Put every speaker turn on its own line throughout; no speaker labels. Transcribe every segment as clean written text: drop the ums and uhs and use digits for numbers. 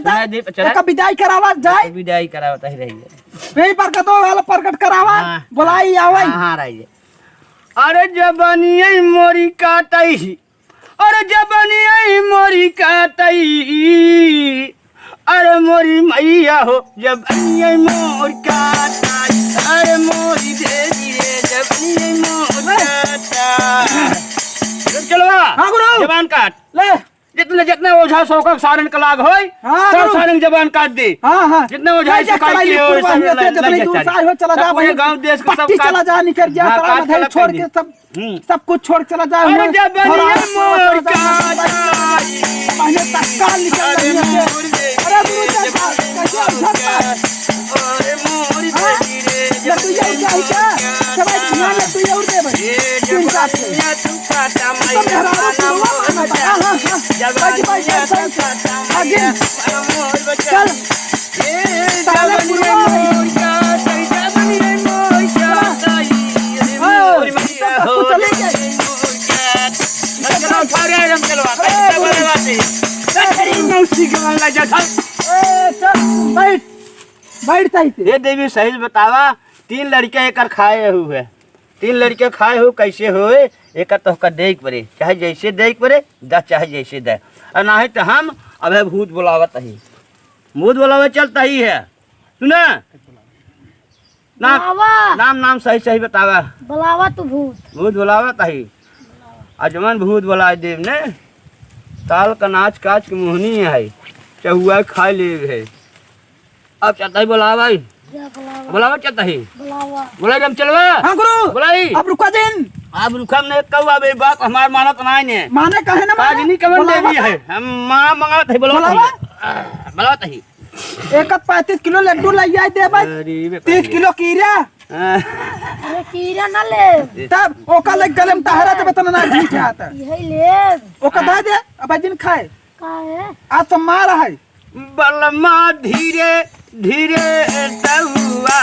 का विदाई करावा जाए
विदाई करावत ही रही
यही पर कतो वाला प्रकट करावा बुलाई आवे
हां रही अरे जबनिया मोरी काटई अरे जबनिया मोरी काटई अरे मोरी मैया हो जबनिया मोर काटई अरे मोरी देवी रे जबनिया मोर काटई चलवा
हां गुरु
जबान काट
ले
जितने जितने ओझा शौकक सारन का लाग होय सब सारन जबान काट दे
हां
जितने ओझा शिकायत की हो
जितने दूर से हो चला जा भाई
गांव देश का सब
चला जा निकल जा सारा छोड़ के सब कुछ छोड़ चला जा
अरे जबनिया मोर काटई
पहले तत्काल निकल रही है अरे गुरु कैसे
अरे मोर देवी रे
तू ये क्या सब ध्यान ले तू ये उड़ दे भाई तीन चार से
तू काटा मैं
आगे चल
ये जबनिया मोर काटई जबनिया मोर काटई मोर मैया हो
चले गए
चलो फारे हम चलवा कैसे बलवाती तेरी मौसी के वाला जा था
चल बैठ बैठता ही
ये देवी सही बतावा 3 लड़के एकर खाए हुए 3 लड़के खाए हो कैसे होए एकर तो का देख पड़े चाहे जैसे देख पड़े दा चाहे जैसे दे और नहीं तो हम अबे भूत बुलावत ही भूत बुलावे चलता ही है सुना नाम नाम सही सही बतावा
बुलावा तू भूत
भूत बुलावत ही अजमन भूत बुला देव ने ताल का नाच काच के मोहनी है चहुआ खा ले है अब चाहता ही बुलावा बुलावा चाहता ही बुला हम चलवा
हां गुरु
बुलाई
अब रुका दिन
अब रुकम ने कौवा बे बात हमार मानत नहीं ने
माने कहे ना
आज नहीं कमन देवी है हम मां मंगात है बुलावा बुलावा ही
35 किलो लड्डू लई आई दे भाई 30 किलो कीरा
अरे कीड़ा ना ले
तब ओका लग गले में तहरा दे बतना ना ठीक आता
यही ले
ओका दे दे अब दिन खाए
का है
आज तो मार है
बलमा धीरे धीरे दहुआ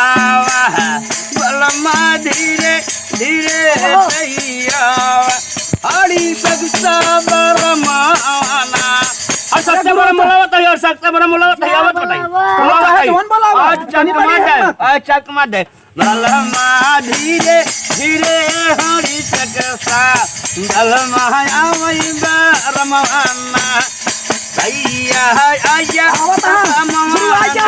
बलमा धीरे धीरे दहिया हरी सगसा बरमाना और सबसे बड़ा मुलावत है और सबसे बड़ा मुलावत है आवत बताई आज चकमा दे आज चकमा दे बलमा धीरे धीरे हरी सगसा बलमा आवई बरमाना भैया आया
गुरु आजा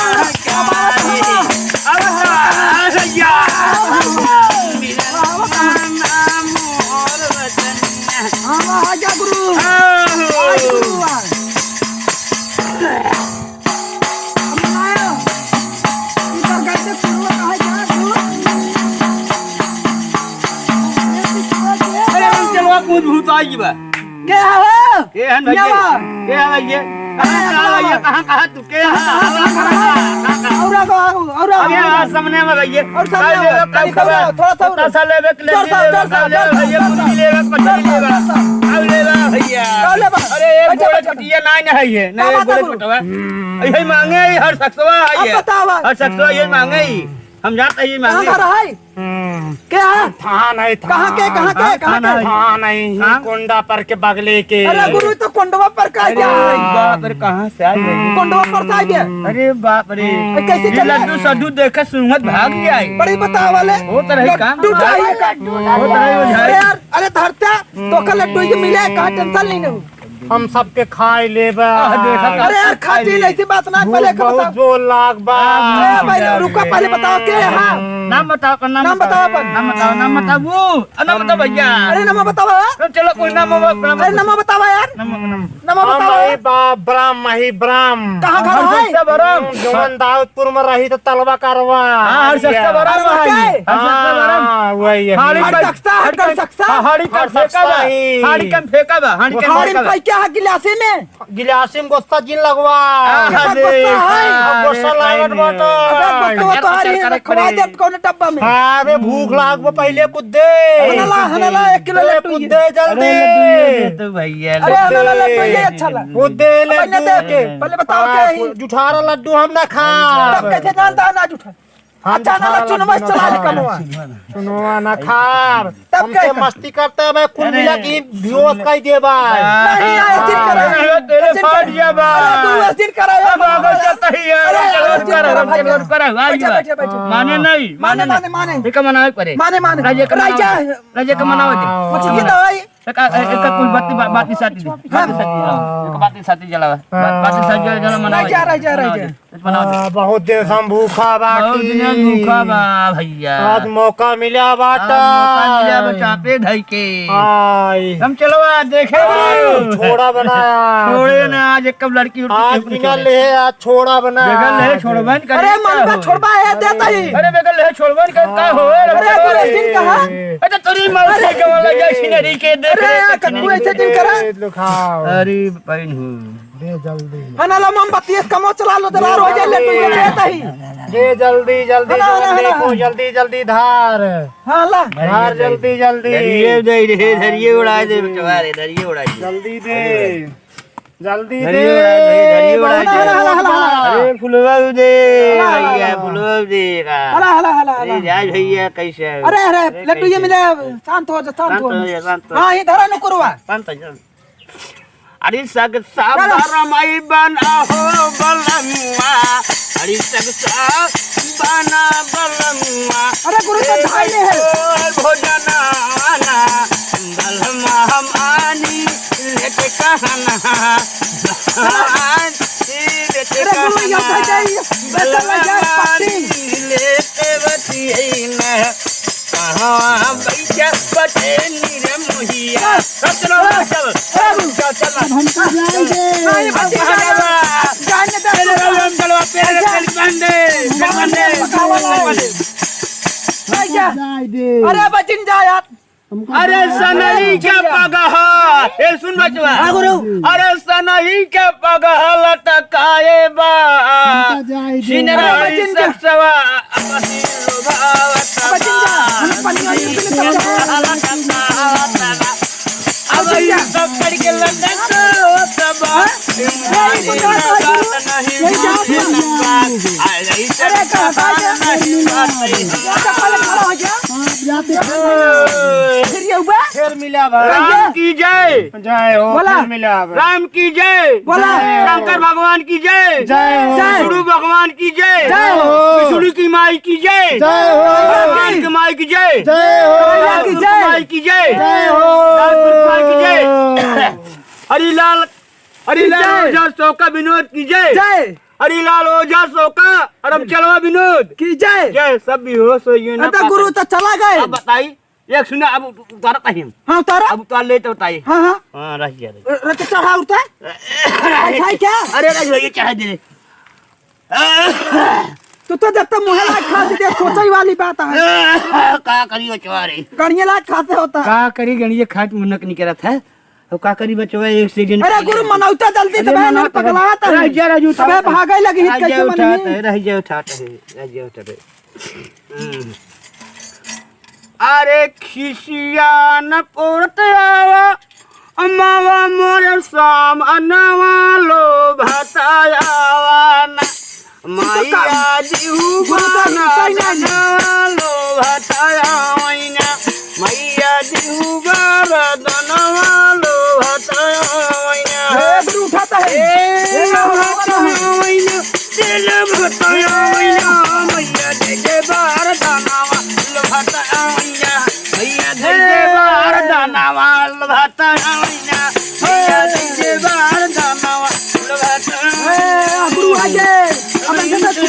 आजा गुरु
भूत आई बा
के हो
के हन भैया के आइए कहां कहां तू के
और
अरे सामने में भैया
और सामने थोड़ा
सा लेवे के ले भैया मुर्गी लेवे पटरी लेवे अब लेवे भैया अरे एक गोले पटिया नहीं है ये नहीं एक गोले पटवा यही मांगे हर शख्सवा है ये हर शख्सवा ये मांगे हम जाते ही मांगे
कहां है क्या
था नहीं था
कहां के
था नहीं कोंडा पर के बगले के
अरे गुरु तो कोंडवा पर का क्या
बाप रे कहां से आई
कोंडवा पर से आ गया
अरे बाप रे
कैसे चला
लड्डू सड्डू देखकर सुंगत भाग गया
बड़ी बता वाले
वो तरह काम
लड्डू चाहिए अरे यार अरे धरता तो का लड्डू ये मिले का टेंशन नहीं ना
हम सबके खाए लेबा
अरे यार खाती ऐसी बात ना पहले
बहुत जो लाख बा
भाई रुको पहले बताओ के हां
नाम बताओ
नाम बताओ अपन
नाम बताओ वो नाम बताओ भैया
अरे नाम बताओ
चलो कोई नाम
अरे नाम बताओ यार नाम बताओ
ब्राह्म मही ब्राह्म
कहां घर है
बरम
जवन दाऊदपुर में रही तो तलवा करवा
हर सस्ता बरम है हर सस्ता बरम
वही है
हाड़ी कर सकता
हाड़ी कर फेंका बा हाड़ी
हाड़ी क्या गिलासी में
गिलासी में गोस्ता जिन लगवा गोस्ता लागत बाटा
खवा दे कौन डब्बा में
अरे भूख लाग पहले कुछ दे
हनला 1 किलो लड्डू
दे जल्दी
तो भैया
अरे हनला लड्डू ये अच्छा लगा
वो दे ले
पहले बताओ के
जुठारा लड्डू हम ना खा
तब कैसे जानता है ना जुठा अच्छा ना चुनवा चला ले कमवा
सुनवा ना खार
तब
हम से मस्ती करते हैं कुल मिला की व्यूअर्स का ही देबा
नहीं ऐसे करा
तेरे फाड़ दिया बा
तू ऐसे कराया
कर रम कर
बैठे, बैठे।
माने नहीं
माने, माने।
एक मनावे पड़े
माने माने
राजे का मनावे दे
मुझे की दवाई
एक कोई बाती साथी दे एक बाती साथी जलावा बाती साथी जला मनावे
राजा
बहुत दिन से हम भूखा
बहुत दिन
बाटी
भूखा बा भैया
आज मौका मिला बाटा
मिला बचा पे धई के
आई
हम चलो देखे
छोड़ा बनाया
छोड़े ना आज एक कब लड़की
आज बिना ले आज छोड़ा बनाया
बेगल ले छोड़बन कर
अरे मन का छोड़बा है देता ही
अरे बेगल ले छोड़बन कर का हो
अरे पूरे दिन कहा
अच्छा तेरी मौसी के वाला जय सिनेरी के देख
अरे ककू ऐसे दिन करा
लुखाओ
अरे पैन हूं
दे जल्दी
हनाला मोमबत्ती इस कमो चला लो दरार हो जाए लड्डू ये देता ही
दे जल्दी जल्दी
हला, हला,
जल्दी
हला।
को जल्दी जल्दी धार
हां ला
धार जल्दी जल्दी
धरिए दे रे धरिए उड़ा दे बेचारे धरिए उड़ा दे
जल्दी दे जल्दी दे
धरिए उड़ा दे
हला, हला, हला, हला।
अरे फुलवा दे भैया फुलवा दे का
हला हला हला
अरे जाय भैया कैसे
अरे अरे लड्डू ये मिले शांत हो जा शांत हो
शांत
हां ये धरा न करवा
शांत अरे सग साबरमई बना हो बलमुआ अरे सग बना बलमुआ
अरे गुरु तो भाई ने है
भोजनाना बलमा हम आनी लेके कहना
अरे गुरु ये तो जाइए बेटा लगा पत्ती
लेते बतियना कहाँ बैठा बटे नीरे मोहिया चलो चल चल
नहीं बच्ची जाने दे
चलो पेड़ बंदे
अरे बचिन जा यार
अरे सनई के पगह ए सुन बचवा अरे सनई के पगह लटकाए बा सिनराई सवा अपनी लोभावत अब ये सब करके लटक सब
फिर मिला
राम की जय
जय हो
बोला।
फिर मिला
राम की जय
बोला।
शंकर भगवान की जय
जय हो
विष्णु भगवान की जय
जय हो।
विष्णु की माई की जय
जय हो
भगवान की माई की जय
जय हो
की जय।
माई की जय
जय हो
माई की जय हरिलाल हरिलाल ओझा सौका विनोद की जय
जय
हरिलाल ओझा सौका और हम चलवा विनोद
की जय
जय सब भी हो सो ये ना
अरे गुरु तो चला गए
अब बताई एक सुना अब उतारता ही
हाँ उतारा
अब उतार ले तो बताई
हाँ हाँ
हाँ रह गया
तो चढ़ा उठा ऐसा ही क्या
अरे रह ये चाहे दे
तू तो जब तक मुँह लाग खाते थे सोचा ही वाली बात है
का करियो चवारे
गड़िया लाग खाते होता
का करी गणिये खाट मुनक नहीं करत है तो का करी बचवा एक सीजन
अरे गुरु मनौता जल्दी तो मैं पगलाता
रह
है
जा राजू
अबे भागे लगी हित कैसे मनी
रह जा उठाते है रह जा उठाते अरे खिसिया न पोरत आवा अम्मावा मोर साम अनवा लो भतायावा न माया जीहू बाना लो भतायावा